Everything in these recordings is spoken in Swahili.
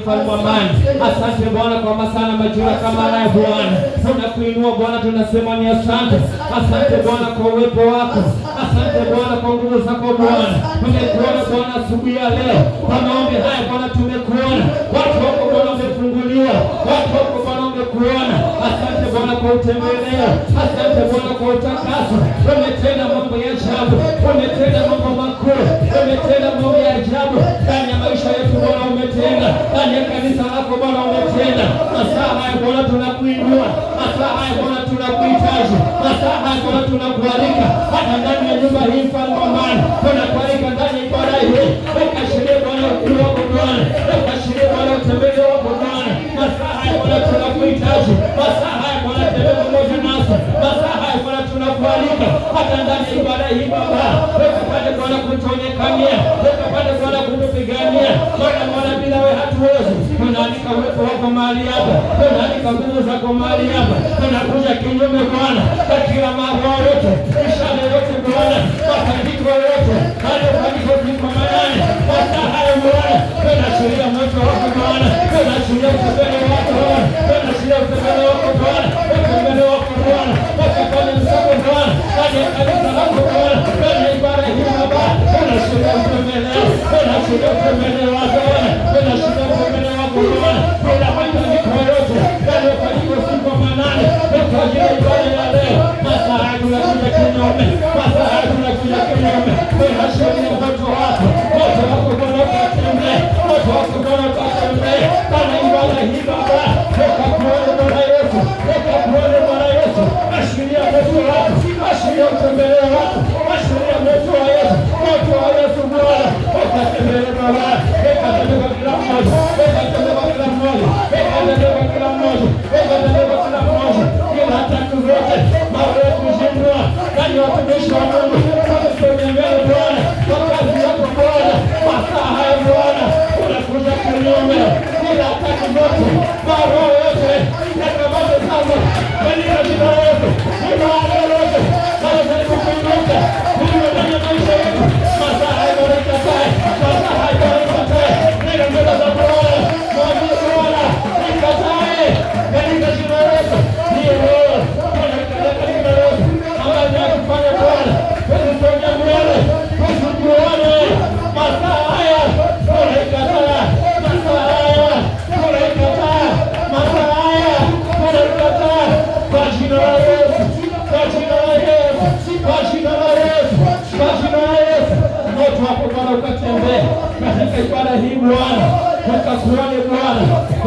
mfalme wa amani. Asante Bwana kwa masaa na majira kama haya Bwana. Tunakuinua Bwana, tunasema ni asante. Asante Bwana kwa uwepo wako. Asante Bwana kwa nguvu zako Bwana. Tumekuona Bwana asubuhi ya leo. Kwa maombi haya Bwana tumekuona. Watu wako Bwana wamefunguliwa. Watu wako Bwana wamekuona. Asante Bwana kwa utembeleo. Asante Bwana kwa utakaso. Umetenda mambo ya ajabu. Umetenda mambo makuu. Umetenda mambo ya ajabu ndani ya maisha yetu Bwana. Umetenda ndani ya kanisa lako Bwana. Umetenda masaa haya Bwana, tunakuinua masaa haya Bwana, tunakuhitaji masaa haya Bwana, tunakualika hata ndani ya nyumba hii mfalme wa amani. Tunakualika ndani ya ibada hii, ukashirie Bwana ukuu wako Bwana, ukashirie Bwana utembeleo wako Bwana. Masaa haya Bwana, tunakuhitaji masaa haya Bwana, tembea pamoja nasi masaa haya Bwana, tunakualika hata ndani ya ibada hii Baba, ukapate Bwana kutuonekania, ukapate Bwana kutupigania Bwana, bila wewe hatuwezi. Tunaalika uwepo wako mahali hapa, tunaalika nguvu zako mahali hapa. Tunakuja kinyume Bwana kwa kila mambo yote, ishara yote Bwana, mapandiko yote aliyopandiko ziko manane masaa haya Bwana. Tunashuhudia moto wako Bwana, tunashuhudia utembeleo wako Bwana, tunashuhudia utembeleo wako Bwana, utembeleo wako Bwana, ukafanya msako Bwana ndani ya kanisa lako Bwana, ndani ya ibada hii Baba. Tunashuhudia utembeleo, tunashuhudia utembeleo wako Bwana, tunashuhudia utembeleo wako Bwana, bila mapandiko yote yaliyopandikwa siku manane kwa ajili ya ibada ya leo. Masaa haya tunakuja kinyume, masaa haya tunakuja kinyume. Tunashuhudia moto wako Bwana, ukatembee, moto wako Bwana ukatembee ndani ya ibada hii Baba. Ukakuone Bwana Yesu, ukakuone Bwana Yesu. Ashiria moto wako, ashiria utembeleo wako, ashiria moto wa Yesu, moto wa Yesu Bwana. Ukatembee Baba, ukatembee kwa kila mmoja, ukatembee kwa kila mmoja, ukatembee kwa kila mmoja, ukatembee kwa kila mmoja. Kila tatu zote mawe kushindwa ndani ya watumishi wa Mungu, tukutembee Bwana kwa kazi yako Bwana. Masaa haya Bwana, unakuja kinyume kila tatu zote, mawe yote yakamate sasa katika jina la Yesu. Mawe yote naweza kukuinuka kuinuka ndani ya maisha yetu. Masaa haya Bwana ikatae, masaa haya Bwana ikatae neno mbele za Bwana, mwambie Bwana ikatae katika jina la Yesu. Ndiyo Bwana, tunakatae katika jina la Yesu. Ambaye tunakufanya Bwana, tusonge mbele, tusijuane. Masaa haya Bwana ikataa, masaa haya Bwana ikataa, masaa haya Bwana ikataa kwa jina la Yesu, kwa jina la Yesu, kwa jina la Yesu, kwa jina la Yesu. Moto wako Bwana ukatembee katika ibada hii Bwana, ukakuone Bwana,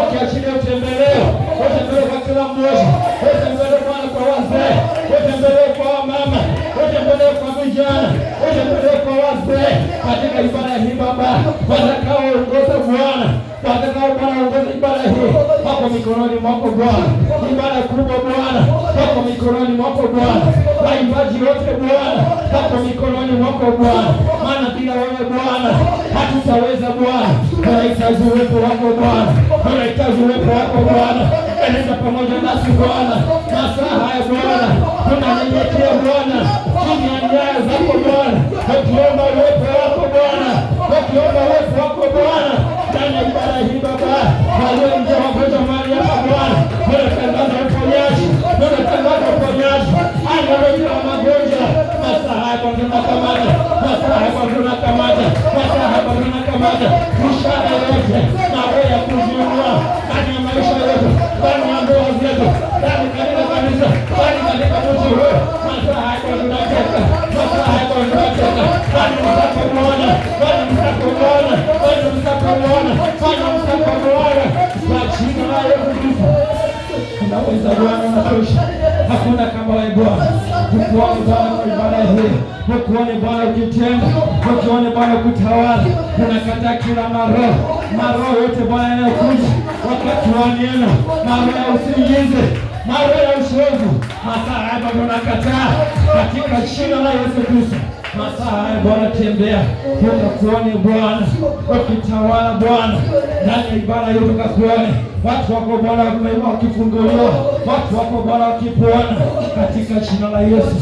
ukiachilia utembeleo, utembeleo kwa kila mmoja, utembeleo Bwana kwa wazee, utembeleo kwa wamama, utembeleo kwa vijana, utembeleo kwa wazee katika ibada hii Baba. Watakaoongoza Bwana, watakao Bwana ongoza ibada hii wako mikononi mwako Bwana. Ibada kubwa Bwana wako mikononi mwako Bwana. Waimbaji wote Bwana wako mikononi mwako Bwana, maana bila wewe Bwana hatutaweza Bwana. Tunahitaji uwepo wako Bwana, tunahitaji uwepo wako Bwana. Enenda pamoja nasi Bwana masaa haya Bwana, tunanyenyekea Bwana chini ya nyayo zako Bwana, tukiomba uwepo wako Bwana, tukiomba uwepo wako Bwana ndani ya ibada hii Baba. Walioingia wagonjwa mahali hapa Bwana, tunatangaza uponyaji, tunatangaza uponyaji anaoja magonjwa. Masaa haya Bwana tunakamata, masaa haya Bwana tunakamata, masaa haya Bwana tunakamata ishara yote na roho ya kuziunua ndani ya maisha yetu, ndani ya ndoa zetu, ndani katika kanisa, ndani katika mji huu. Masaa haya Bwana tunateka, masaa haya Bwana tunateka. Bwana msako Bwana, Bwana msako Bwana, Bwana msako Bwana, Bwana msako Bwana kwa jina la Yesu Kristo. Unaweza Bwana, unatosha. Hakuna kama wewe Bwana. Tukuone Bwana kwa ibada hii, tukuone Bwana ukitenda, tukuone Bwana kutawala. Tunakataa kila maroho yote Bwana yanayokuja wakati wa neno, maroho ya usingizi, maroho ya ushovu. Masaa haya tunakataa katika jina la Yesu Kristo. masaa haya Bwana, tembea tukakuone Bwana, ukitawala Bwana ndani ya ibada hiyo, tukakuone watu wako Bwana wakifunguliwa, watu wako Bwana wakipona katika jina la Yesu.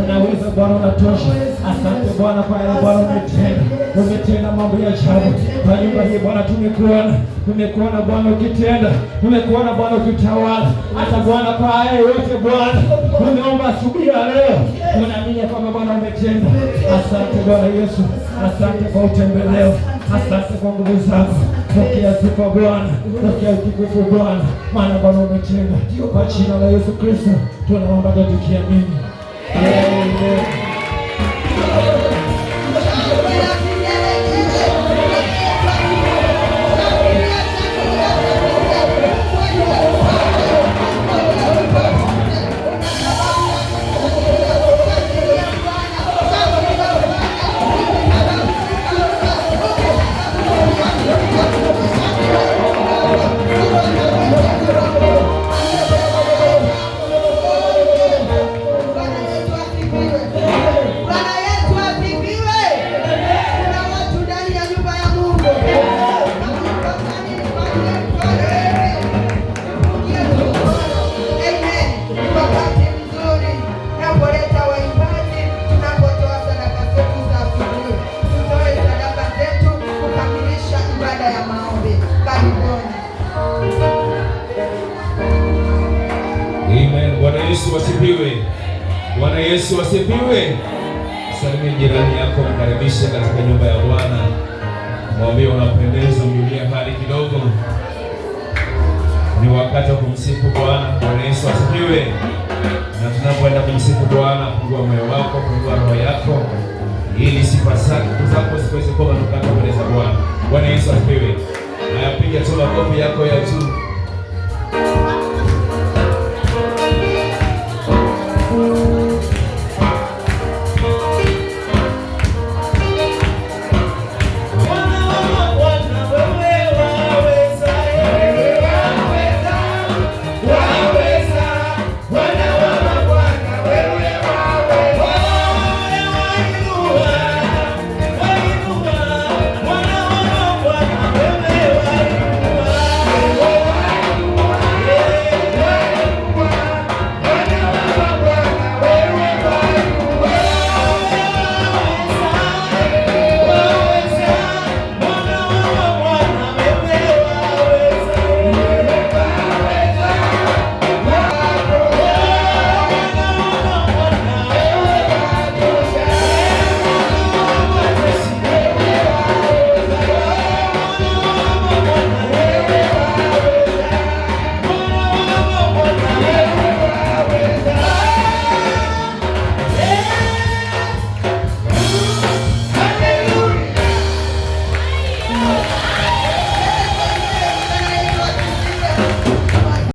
Unaweza Bwana, unatosha. Asante Bwana kwa yale Bwana umetenda mambo ya ajabu kwa nyumba hii Bwana. Tumekuona Bwana ukitenda, tumekuona Bwana ukitawala. Hata Bwana kwa haya yote Bwana tumeomba asubuhi ya leo, tunaamini kwamba Bwana umetenda. Asante Bwana Yesu, asante kwa utembeleo, asante kwa nguvu zako. Pokea sifa Bwana, pokea utukufu Bwana, maana Bwana umetenda. Kwa jina la Yesu Kristo tunaomba tukiamini. Amen. Bwana Yesu wasifiwe. Bwana Yesu wasifiwe. Salimia jirani yako, mkaribishe katika nyumba ya Bwana. Mwambie unapendeza, mjulie hali kidogo. Ni wakati wa kumsifu Bwana. Bwana Yesu wasifiwe. Na tunapoenda kumsifu Bwana, fungua moyo wako, fungua roho yako, ili sifa zako ziweze kuwa manukato mbele za Bwana. Bwana Yesu wasifiwe. Nayapiga tu makofi yako ya juu.